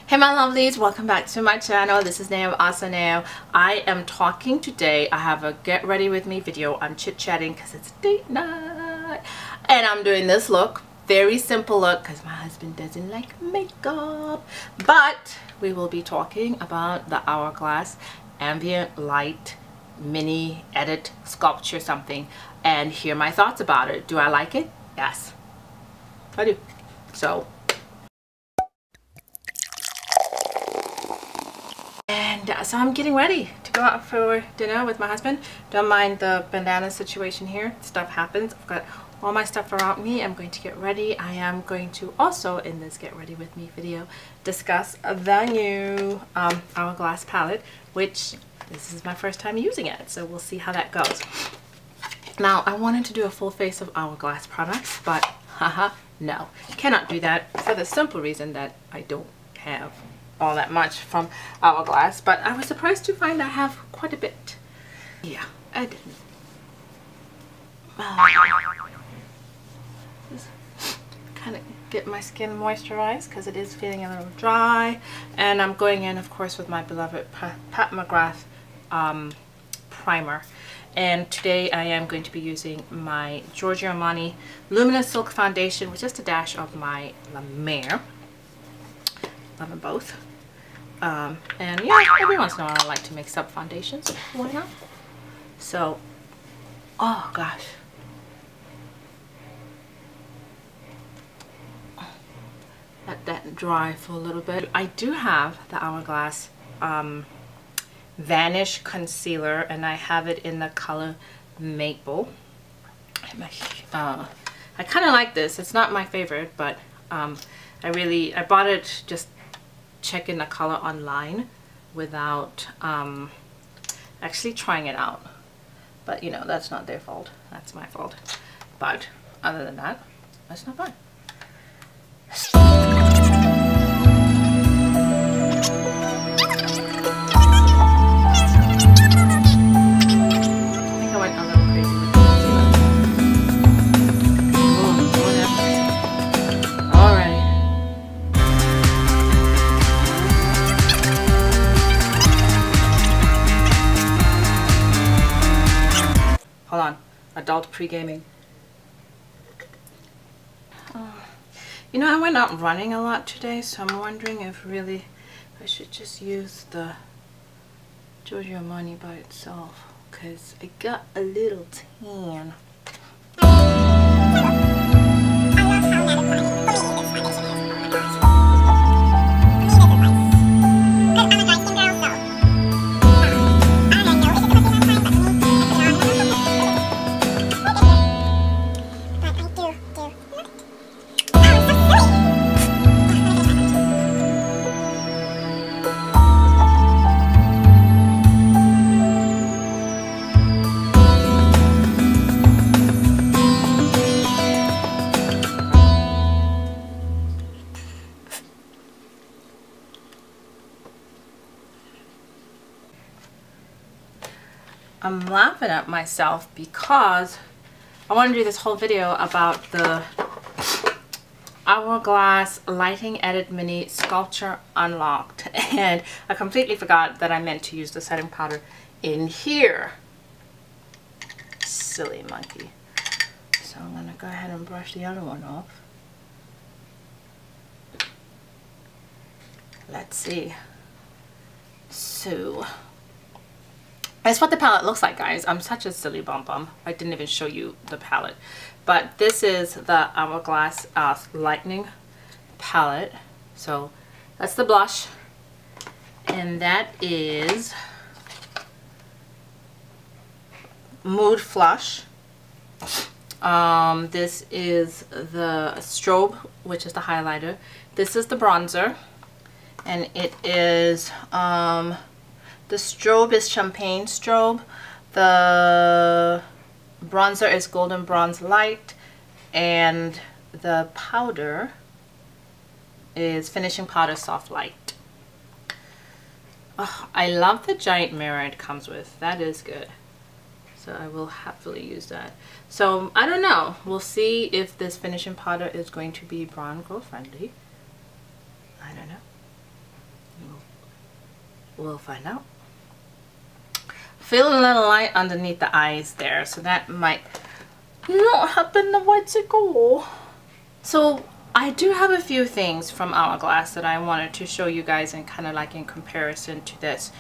Hey my lovelies, welcome back to my channel. This is Nao of AhhhSoNeo. I am talking today. I have a get ready with me video. I'm chit-chatting because it's date night. And I'm doing this look. Very simple look because my husband doesn't like makeup. But we will be talking about the Hourglass Ambient Light Mini Edit Sculpture something. And hear my thoughts about it. Do I like it? Yes. I do. So I'm getting ready to go out for dinner with my husband. Don't mind the bandana situation here. Stuff happens. I've got all my stuff around me. I'm going to get ready. I am going to also, in this Get Ready With Me video, discuss the new Hourglass palette, which this is my first time using it. So we'll see how that goes. Now, I wanted to do a full face of Hourglass products, but haha, no. Cannot do that for the simple reason that I don't have all that much from Hourglass, but I was surprised to find I have quite a bit. Yeah, I didn't. Just kind of get my skin moisturized because it is feeling a little dry, and I'm going in, of course, with my beloved Pat McGrath primer. And today I am going to be using my Giorgio Armani Luminous Silk Foundation with just a dash of my La Mer. Love them both. And yeah, every once in a while I like to mix up foundations. Why not? So, oh gosh. Let that dry for a little bit. I do have the Hourglass Vanish Concealer, and I have it in the color Maple. I kind of like this. It's not my favorite, but I bought it just checking the color online without actually trying it out. But you know, that's not their fault. That's my fault. But other than that, that's not bad. Adult pre-gaming. You know, I went out running a lot today, so I'm wondering if really I should just use the Giorgio Armani by itself, because it got a little tan. I'm laughing at myself because I want to do this whole video about the Hourglass Lighting Edit Mini Sculpture Unlocked, and I completely forgot that I meant to use the setting powder in here. Silly monkey. So I'm going to go ahead and brush the other one off. Let's see. So that's what the palette looks like, guys. I'm such a silly bum. I didn't even show you the palette. But this is the Hourglass Lightening palette. So that's the blush. And that is Mood Flush. This is the Strobe, which is the highlighter. This is the bronzer. And it is the strobe is Champagne Strobe. The bronzer is Golden Bronze Light. And the powder is Finishing Powder Soft Light. Oh, I love the giant mirror it comes with. That is good. So I will happily use that. So I don't know. We'll see if this finishing powder is going to be brown girl friendly. I don't know. we'll find out. Feel a little light underneath the eyes there, so that might not have been the way to go. So I do have a few things from Hourglass that I wanted to show you guys, and kind of like in comparison to this.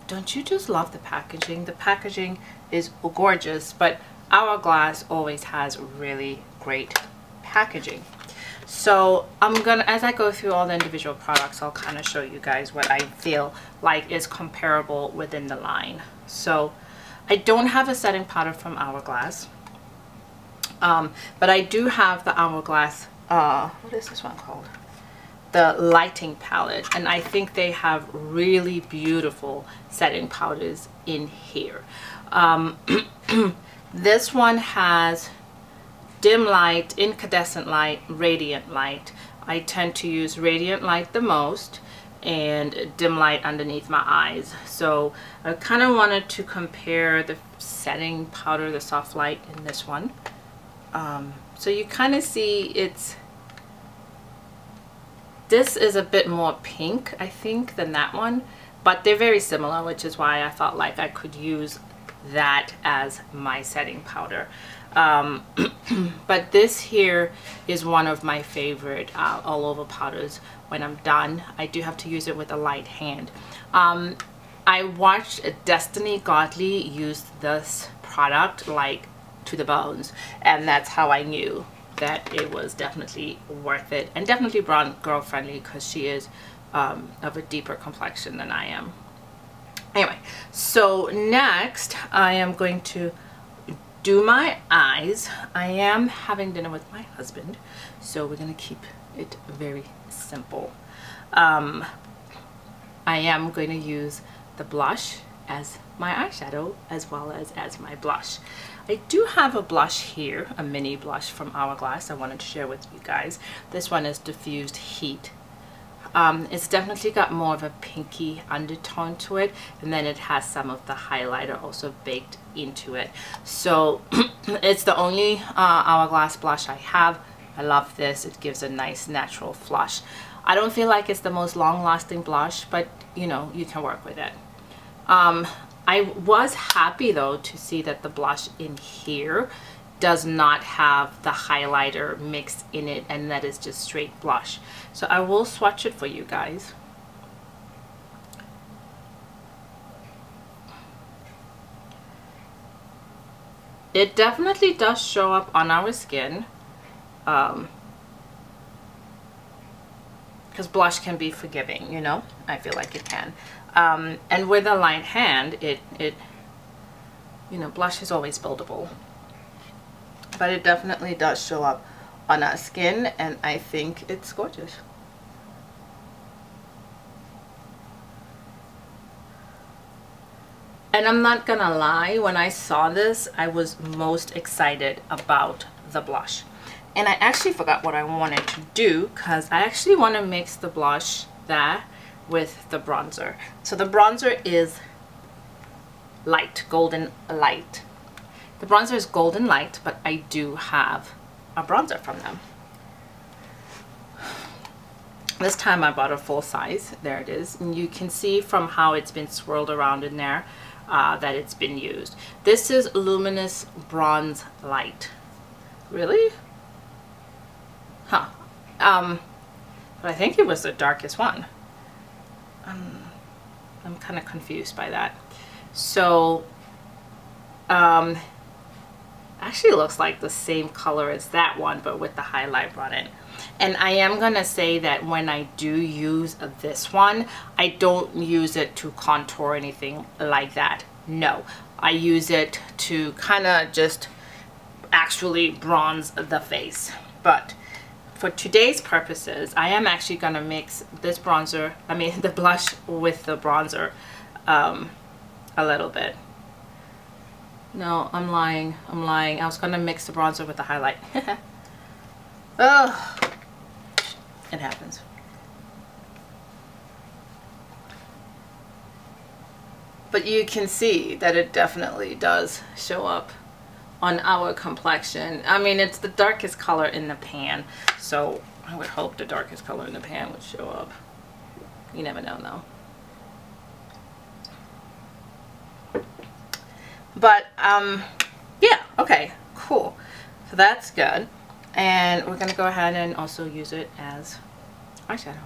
Don't you just love the packaging? The packaging is gorgeous, but Hourglass always has really great packaging. So I'm gonna, as I go through all the individual products, I'll kind of show you guys what I feel like is comparable within the line. So I don't have a setting powder from Hourglass, but I do have the Hourglass, what is this one called? The Lighting palette, and I think they have really beautiful setting powders in here. This one has dim light, incandescent light, radiant light. I tend to use radiant light the most, and dim light underneath my eyes. So I kind of wanted to compare the setting powder, the soft light in this one. So you kind of see this is a bit more pink, I think, than that one, but they're very similar, which is why I felt like I could use that as my setting powder. But this here is one of my favorite all over powders. When I'm done, I do have to use it with a light hand. I watched Destiny Godly use this product like to the bones, and that's how I knew that it was definitely worth it, and definitely brown girl friendly, because she is of a deeper complexion than I am. Anyway, so next I am going to do my eyes. I am having dinner with my husband, so we're going to keep it very simple. I am going to use the blush as my eyeshadow as well as my blush. I do have a blush here, a mini blush from Hourglass I wanted to share with you guys. This one is Diffused Heat. It's definitely got more of a pinky undertone to it, and then it has some of the highlighter also baked into it. So it's the only Hourglass blush I have. I love this. It gives a nice natural flush. I don't feel like it's the most long-lasting blush, but you know, you can work with it. I was happy though to see that the blush in here does not have the highlighter mixed in it, and that is just straight blush. So I will swatch it for you guys. It definitely does show up on our skin, because blush can be forgiving, you know, I feel like it can. And with a light hand, it you know, blush is always buildable, but it definitely does show up on our skin, and I think it's gorgeous. And I'm not gonna lie, when I saw this, I was most excited about the blush. And I actually forgot what I wanted to do, because I actually want to mix the blush there with the bronzer. So the bronzer is light, golden light. The bronzer is golden light, but I do have a bronzer from them. This time I bought a full size. There it is. And you can see from how it's been swirled around in there that it's been used. This is Luminous Bronze Light. Really? Huh. But I think it was the darkest one. I'm kind of confused by that. So, actually looks like the same color as that one, but with the highlight on it. And I am gonna say that when I do use this one, I don't use it to contour or anything like that. No, I use it to kind of just actually bronze the face. But for today's purposes, I am actually gonna mix this bronzer, the blush with the bronzer a little bit. No, I'm lying. I was gonna mix the bronzer with the highlight. Oh, it happens. But you can see that it definitely does show up on our complexion. It's the darkest color in the pan, so I would hope the darkest color in the pan would show up. You never know though. But yeah, okay, cool. So that's good. And we're gonna go ahead and also use it as eyeshadow.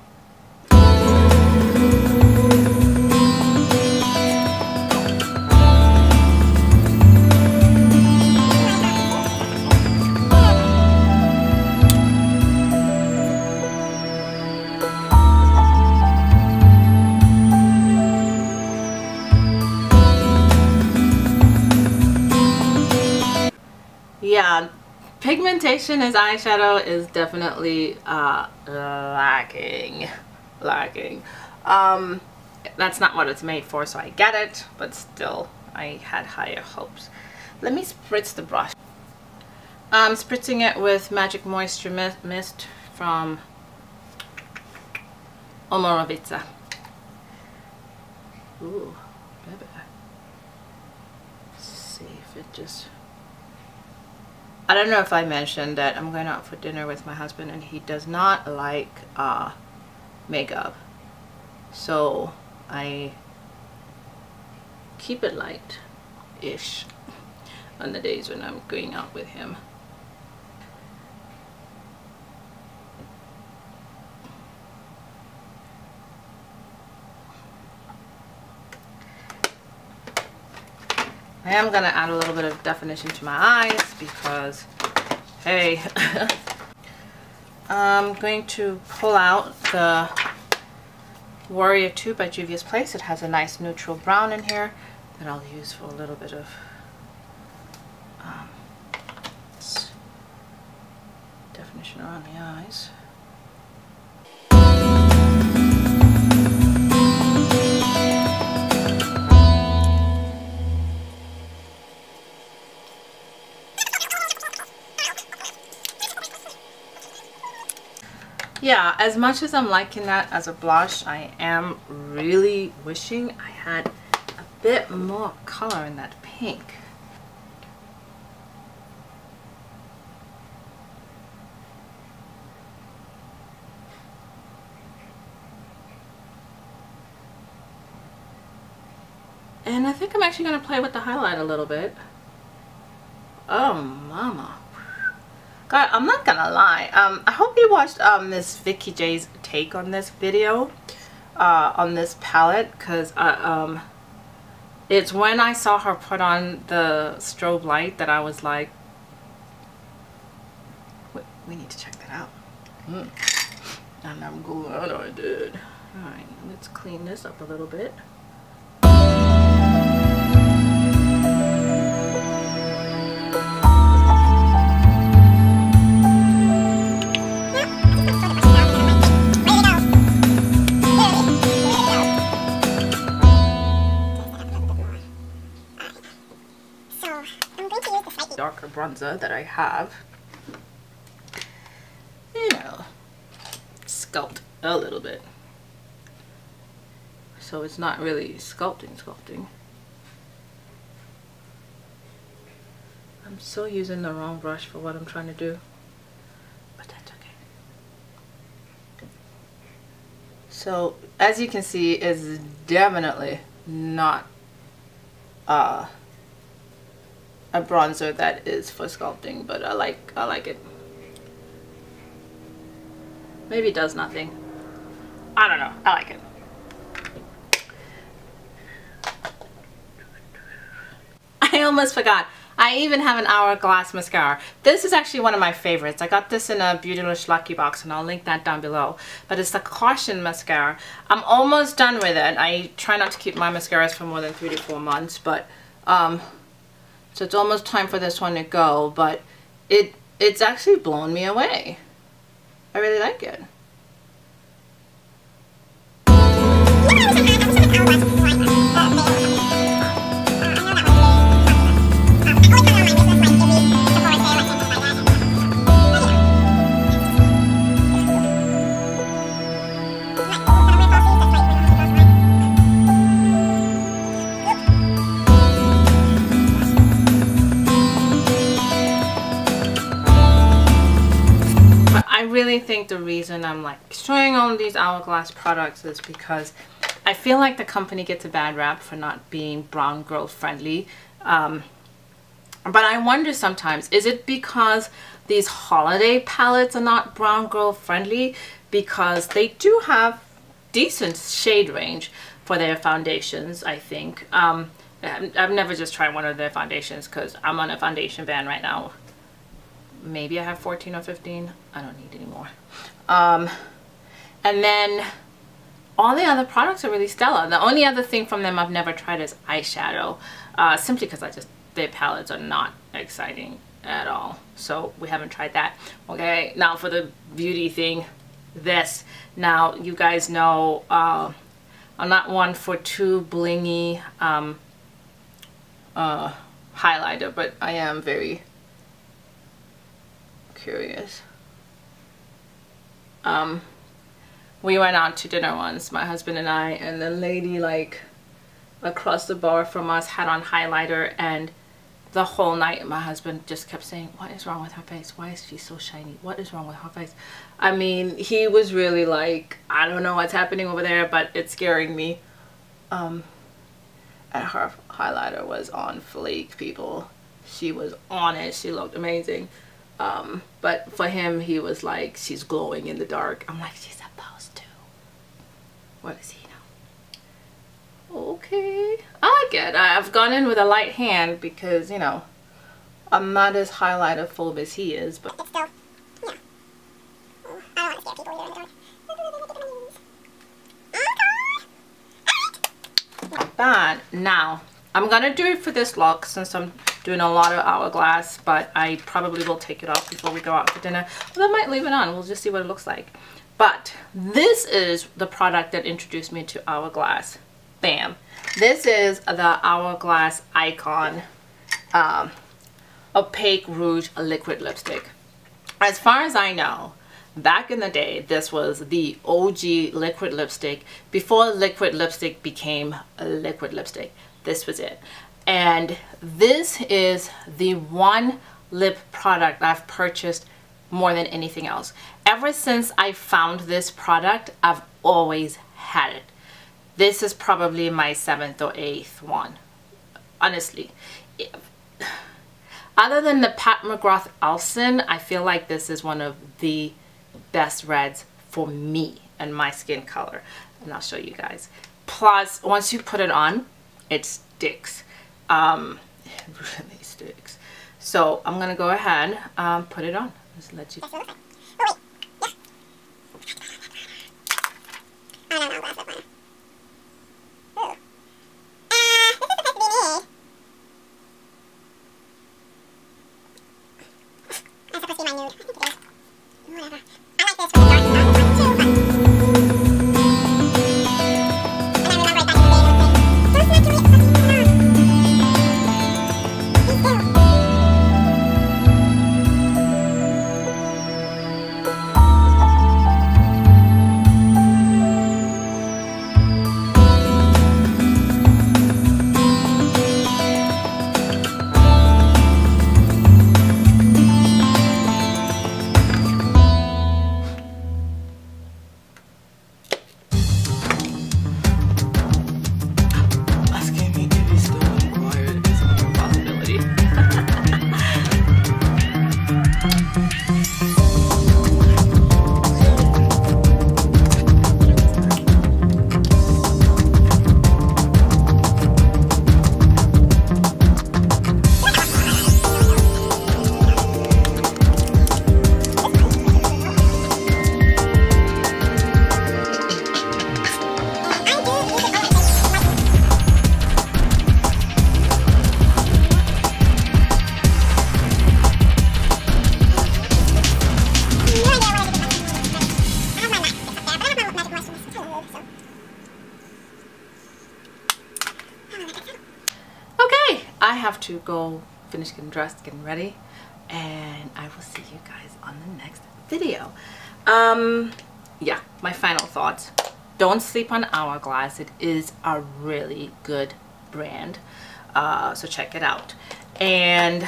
Yeah, pigmentation as eyeshadow is definitely lacking. That's not what it's made for, so I get it, but still I had higher hopes. Let me spritz the brush. I'm spritzing it with Magic Moisture Mist from Omorovica. Ooh, baby. Let's see if it just... I don't know if I mentioned that I'm going out for dinner with my husband and he does not like makeup. So I keep it light-ish on the days when I'm going out with him. I am going to add a little bit of definition to my eyes because, hey, I'm going to pull out the Warrior 2 by Juvia's Place. It has a nice neutral brown in here that I'll use for a little bit of definition around the eyes. Yeah, as much as I'm liking that as a blush, I am really wishing I had a bit more color in that pink. And I think I'm actually going to play with the highlight a little bit. Oh, mama. God, I'm not gonna lie. I hope you watched Miss Vicky J's take on this video, on this palette, because it's when I saw her put on the strobe light that I was like, we need to check that out. And I'm glad I did. Alright, let's clean this up a little bit. Darker bronzer that I have, you know, sculpt a little bit, so it's not really sculpting. I'm still using the wrong brush for what I'm trying to do, but that's okay. So as you can see, it's definitely not a bronzer that is for sculpting, but I like it. Maybe it does nothing. I don't know. I like it. I almost forgot. I even have an Hourglass Mascara. This is actually one of my favorites. I got this in a Beautylicious Lucky Box and I'll link that down below. But it's the Caution Mascara. I'm almost done with it. I try not to keep my mascaras for more than 3 to 4 months, but so it's almost time for this one to go, but it's actually blown me away. I really like it. I really think the reason I'm like showing all of these Hourglass products is because I feel like the company gets a bad rap for not being brown girl friendly. But I wonder sometimes, is it because these holiday palettes are not brown girl friendly? Because they do have decent shade range for their foundations, I think. I've never just tried one of their foundations because I'm on a foundation ban right now. Maybe I have 14 or 15. I don't need any more. And then all the other products are really stellar. The only other thing from them I've never tried is eyeshadow, simply because their palettes are not exciting at all. So we haven't tried that. Okay, now for the beauty thing, this. Now you guys know I'm not one for too blingy highlighter, but I am very curious. We went out to dinner once, my husband and I, and the lady like across the bar from us had on highlighter, and the whole night my husband just kept saying, what is wrong with her face? Why is she so shiny? What is wrong with her face? I mean, he was really like, I don't know what's happening over there, but it's scaring me. And her highlighter was on fleek, people. She was on it. She looked amazing. But for him, he was like, she's glowing in the dark. I'm like, she's supposed to. What is he now? Okay. I like it. I've gone in with a light hand because, you know, I'm not as highlighter full as he is, but it's still, yeah. I don't want to scare people either. Like that. Now, I'm gonna do it for this look since I'm doing a lot of Hourglass, but I probably will take it off before we go out for dinner. Well, I might leave it on. We'll just see what it looks like. But this is the product that introduced me to Hourglass. Bam. This is the Hourglass Icon Opaque Rouge Liquid Lipstick. As far as I know, back in the day, this was the OG liquid lipstick. Before liquid lipstick became a liquid lipstick, this was it. And this is the one lip product I've purchased more than anything else. Ever since I found this product, I've always had it. This is probably my 7th or 8th one, honestly. Other than the Pat McGrath Elson, I feel like this is one of the best reds for me and my skin color. And I'll show you guys. Plus, once you put it on, it sticks. It really sticks. So I'm gonna go ahead, put it on. Just let you. I have to go finish getting dressed, getting ready, and I will see you guys on the next video. Yeah, my final thoughts. Don't sleep on Hourglass. It is a really good brand, so check it out. And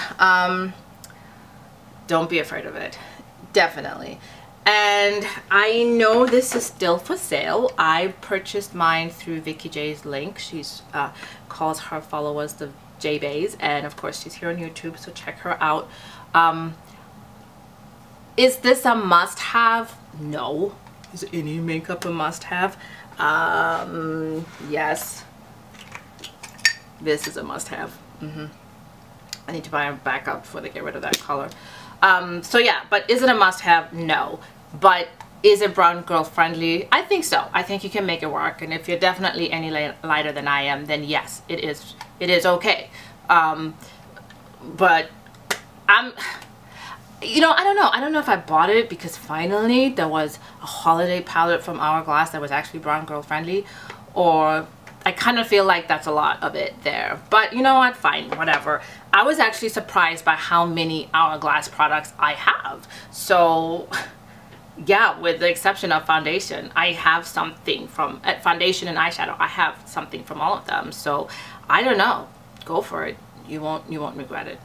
don't be afraid of it, definitely. And I know this is still for sale. I purchased mine through Vicky J's link. She's calls her followers the Yodays, and of course she's here on YouTube, so check her out. Is this a must-have? No. Is any makeup a must-have? Yes. This is a must-have. I need to buy a backup before they get rid of that color. So yeah, but is it a must-have? No. But is it brown girl friendly? I think so. I think you can make it work, and if you're definitely any lighter than I am, then yes, it is okay. But you know, I don't know if I bought it because finally there was a holiday palette from Hourglass that was actually brown girl friendly, or I kind of feel like that's a lot of it there. But you know what, fine, whatever. I was actually surprised by how many Hourglass products I have. So yeah, with the exception of foundation, I have something from foundation and eyeshadow. I have something from all of them. So I don't know, go for it. You won't regret it.